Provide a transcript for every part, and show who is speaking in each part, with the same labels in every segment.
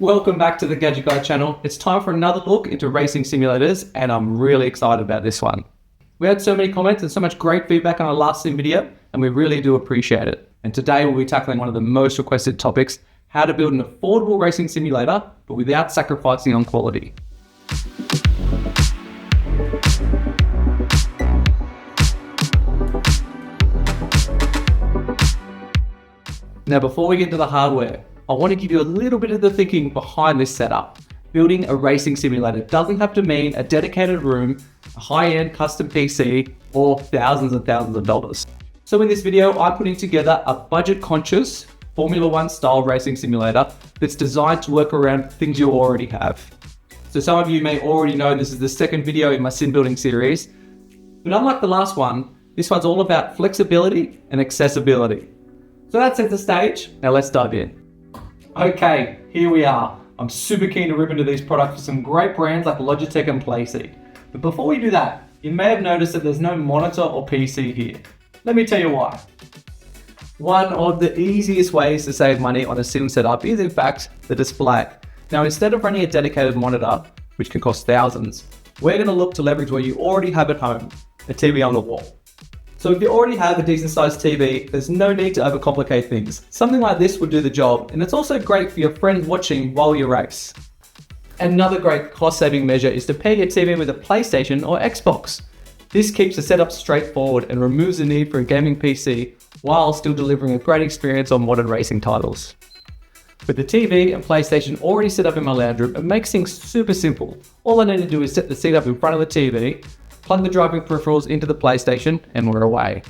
Speaker 1: Welcome back to the GadgetGuy channel. It's time for another look into racing simulators, and I'm really excited about this one. We had so many comments and so much great feedback on our last sim video, and we really do appreciate it. And today we'll be tackling one of the most requested topics, how to build an affordable racing simulator, but without sacrificing on quality. Now, before we get into the hardware, I want to give you a little bit of the thinking behind this setup. Building a racing simulator doesn't have to mean a dedicated room, a high-end custom PC, or thousands and thousands of dollars. So in this video, I'm putting together a budget-conscious Formula One style racing simulator that's designed to work around things you already have. So some of you may already know this is the second video in my sim building series, but unlike the last one, this one's all about flexibility and accessibility. So that sets the stage. Now let's dive in. Okay, here we are. I'm super keen to rip into these products for some great brands like Logitech and Playseat. But before we do that, you may have noticed that there's no monitor or PC here. Let me tell you why. One of the easiest ways to save money on a sim setup is in fact the display. Now, instead of running a dedicated monitor, which can cost thousands, we're going to look to leverage what you already have at home, a TV on the wall. So if you already have a decent sized TV, there's no need to overcomplicate things. Something like this would do the job, and it's also great for your friends watching while you race. Another great cost saving measure is to pair your TV with a PlayStation or Xbox. This keeps the setup straightforward and removes the need for a gaming PC while still delivering a great experience on modern racing titles. With the TV and PlayStation already set up in my lounge room, it makes things super simple. All I need to do is set the seat up in front of the TV, plug the driving peripherals into the PlayStation, and we're away.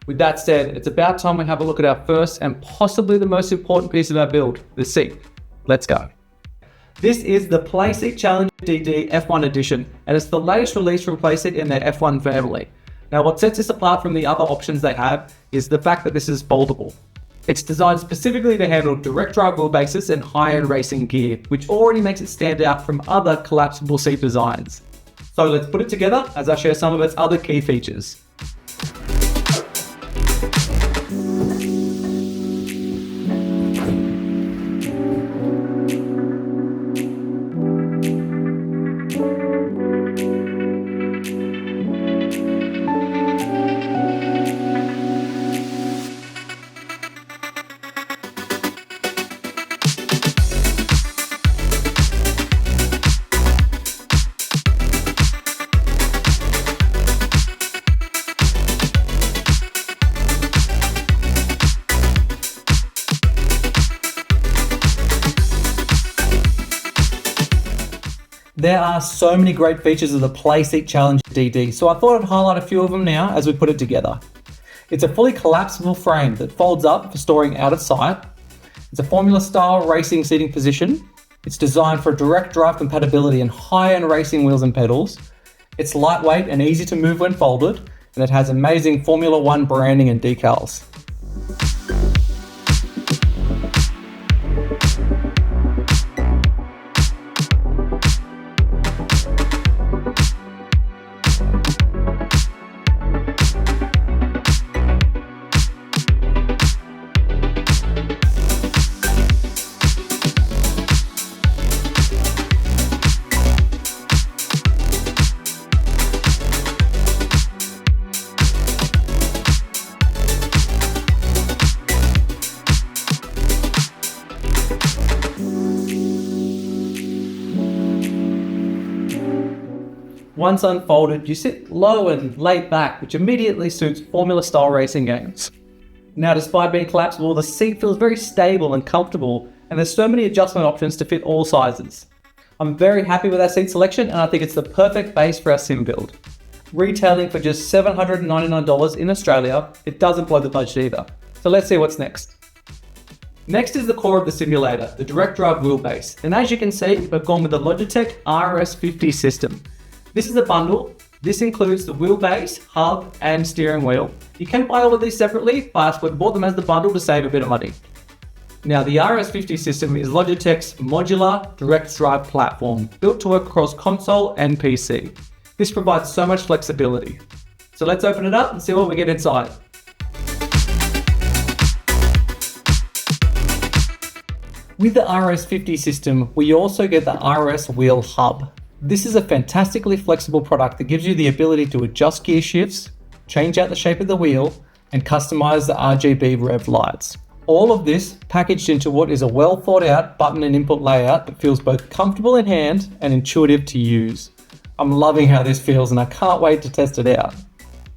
Speaker 1: With that said, it's about time we have a look at our first and possibly the most important piece of our build, the seat. Let's go. This is the Playseat Challenge DD F1 edition, and it's the latest release from Playseat in their F1 family. Now, what sets this apart from the other options they have is the fact that this is foldable. It's designed specifically to handle direct drive wheelbases and high-end racing gear, which already makes it stand out from other collapsible seat designs. So let's put it together as I share some of its other key features. There are so many great features of the Playseat Challenge DD, so I thought I'd highlight a few of them now as we put it together. It's a fully collapsible frame that folds up for storing out of sight. It's a Formula style racing seating position. It's designed for direct drive compatibility and high-end racing wheels and pedals. It's lightweight and easy to move when folded, and it has amazing Formula One branding and decals. Once unfolded, you sit low and laid back, which immediately suits Formula-style racing games. Now, despite being collapsible, the seat feels very stable and comfortable, and there's so many adjustment options to fit all sizes. I'm very happy with our seat selection, and I think it's the perfect base for our sim build. Retailing for just $799 in Australia, it doesn't blow the budget either. So let's see what's next. Next is the core of the simulator, the direct drive wheelbase. And as you can see, we've gone with the Logitech RS50 system. This is a bundle. This includes the wheelbase, hub, and steering wheel. You can buy all of these separately, but we've bought them as the bundle to save a bit of money. Now, the RS50 system is Logitech's modular direct drive platform, built to work across console and PC. This provides so much flexibility. So let's open it up and see what we get inside. With the RS50 system, we also get the RS Wheel Hub. This is a fantastically flexible product that gives you the ability to adjust gear shifts, change out the shape of the wheel, and customize the RGB rev lights. All of this packaged into what is a well thought out button and input layout that feels both comfortable in hand and intuitive to use. I'm loving how this feels and I can't wait to test it out.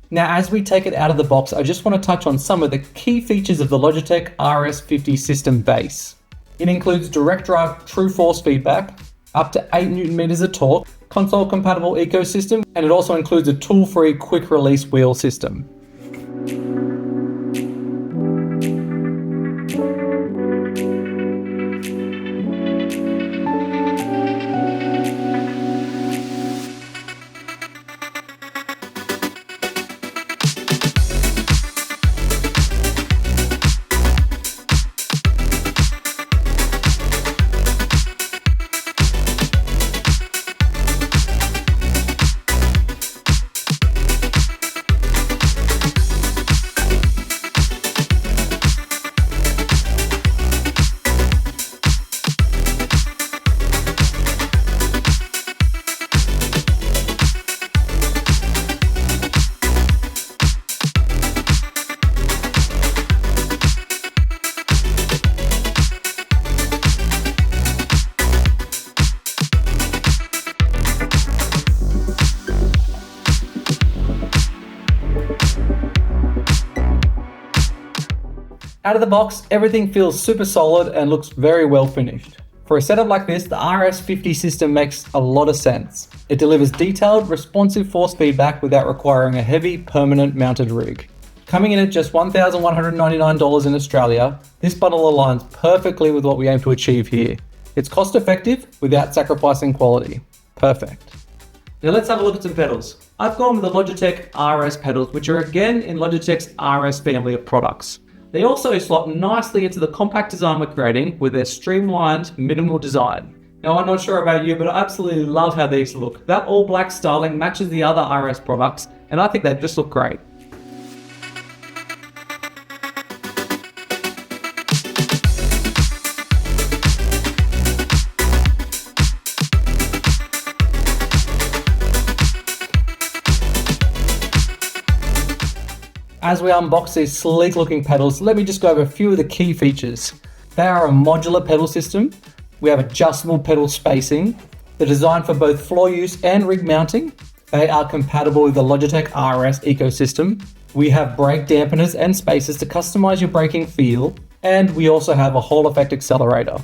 Speaker 1: Now, as we take it out of the box, I just want to touch on some of the key features of the Logitech RS50 system base. It includes direct drive true force feedback, up to 8 Nm of torque, console compatible ecosystem, and it also includes a tool-free quick release wheel system. Out of the box, everything feels super solid and looks very well finished. For a setup like this, the RS50 system makes a lot of sense. It delivers detailed, responsive force feedback without requiring a heavy, permanent mounted rig. Coming in at just $1,199 in Australia, this bundle aligns perfectly with what we aim to achieve here. It's cost effective without sacrificing quality. Perfect. Now let's have a look at some pedals. I've gone with the Logitech RS Pedals, which are again in Logitech's RS family of products. They also slot nicely into the compact design we're creating with their streamlined, minimal design. Now, I'm not sure about you, but I absolutely love how these look. That all black styling matches the other RS products, and I think they just look great. As we unbox these sleek looking pedals, let me just go over a few of the key features. They are a modular pedal system. We have adjustable pedal spacing. They're designed for both floor use and rig mounting. They are compatible with the Logitech RS ecosystem. We have brake dampeners and spacers to customize your braking feel. And we also have a Hall effect accelerator.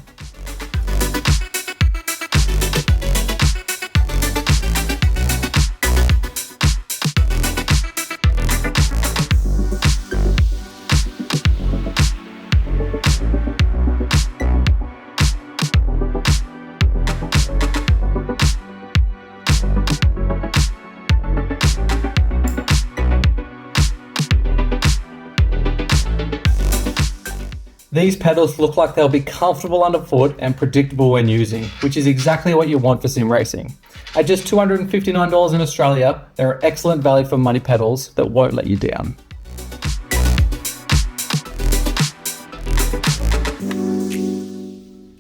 Speaker 1: These pedals look like they'll be comfortable underfoot and predictable when using, which is exactly what you want for sim racing. At just $259 in Australia, they're excellent value for money pedals that won't let you down.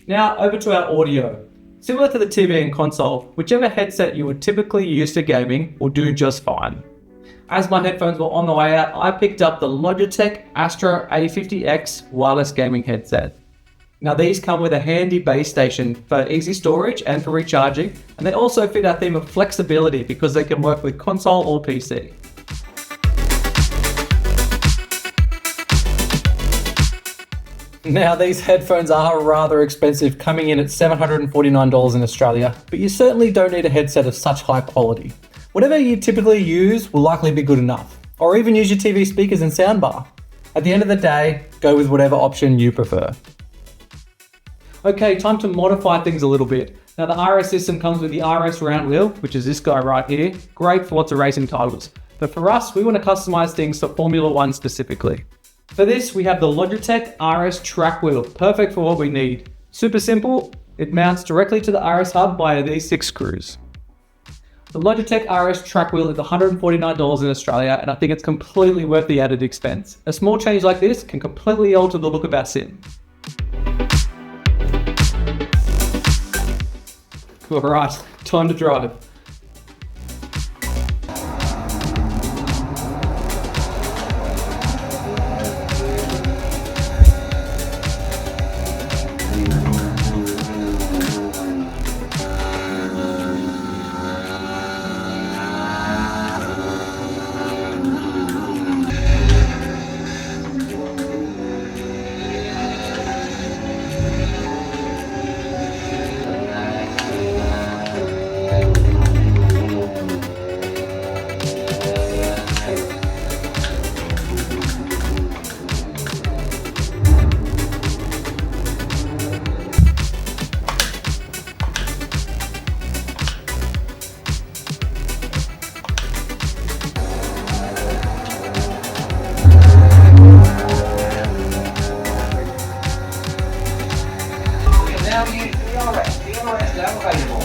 Speaker 1: Now over to our audio. Similar to the TV and console, whichever headset you would typically use for gaming will do just fine. As my headphones were on the way out, I picked up the Logitech Astro A50 X wireless gaming headset. Now these come with a handy base station for easy storage and for recharging, and they also fit our theme of flexibility because they can work with console or PC. Now these headphones are rather expensive, coming in at $749 in Australia, but you certainly don't need a headset of such high quality. Whatever you typically use will likely be good enough, or even use your TV speakers and soundbar. At the end of the day, go with whatever option you prefer. Okay, time to modify things a little bit. Now the RS system comes with the RS round wheel, which is this guy right here, great for lots of racing titles. But for us, we want to customize things for Formula One specifically. For this, we have the Logitech RS track wheel, perfect for what we need. Super simple, it mounts directly to the RS hub via these 6 screws. The Logitech RS track wheel is $149 in Australia, and I think it's completely worth the added expense. A small change like this can completely alter the look of our sim. All right, time to drive.
Speaker 2: Now use the RS now available.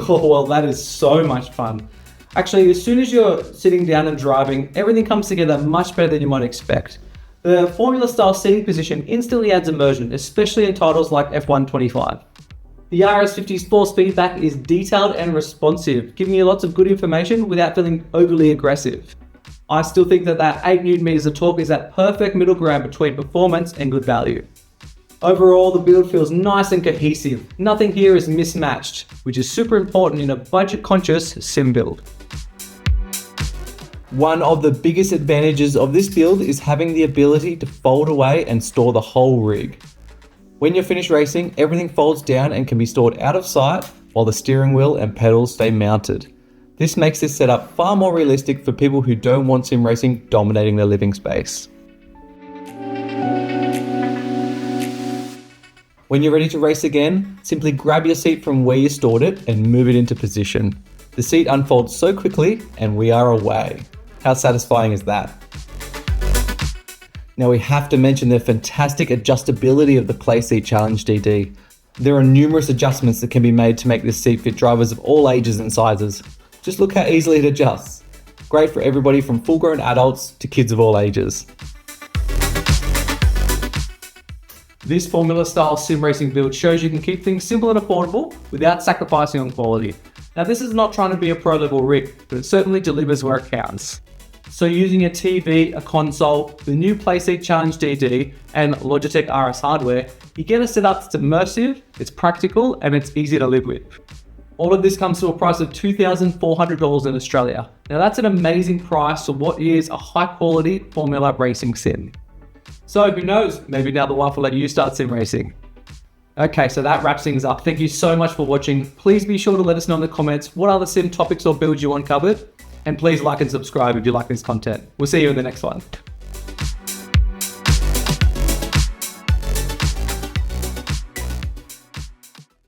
Speaker 1: Oh, well, that is so much fun. Actually, as soon as you're sitting down and driving, everything comes together much better than you might expect. The formula style seating position instantly adds immersion, especially in titles like F125. The RS50's force feedback is detailed and responsive, giving you lots of good information without feeling overly aggressive. I still think that 8 Nm of torque is that perfect middle ground between performance and good value. Overall, the build feels nice and cohesive. Nothing here is mismatched, which is super important in a budget-conscious sim build. One of the biggest advantages of this build is having the ability to fold away and store the whole rig. When you're finished racing, everything folds down and can be stored out of sight while the steering wheel and pedals stay mounted. This makes this setup far more realistic for people who don't want sim racing dominating their living space. When you're ready to race again, simply grab your seat from where you stored it and move it into position. The seat unfolds so quickly and we are away. How satisfying is that? Now we have to mention the fantastic adjustability of the Playseat Challenge DD. There are numerous adjustments that can be made to make this seat fit drivers of all ages and sizes. Just look how easily it adjusts. Great for everybody from full-grown adults to kids of all ages. This formula style sim racing build shows you can keep things simple and affordable without sacrificing on quality. Now this is not trying to be a pro level rig, but it certainly delivers where it counts. So using a TV, a console, the new Playseat Challenge DD, and Logitech RS hardware, you get a setup that's immersive, it's practical, and it's easy to live with. All of this comes to a price of $2,400 in Australia. Now that's an amazing price for what is a high quality formula racing sim. So who knows, maybe now the wife will let you start sim racing. Okay, so that wraps things up. Thank you so much for watching. Please be sure to let us know in the comments what other sim topics or builds you want covered. And please like and subscribe if you like this content. We'll see you in the next one.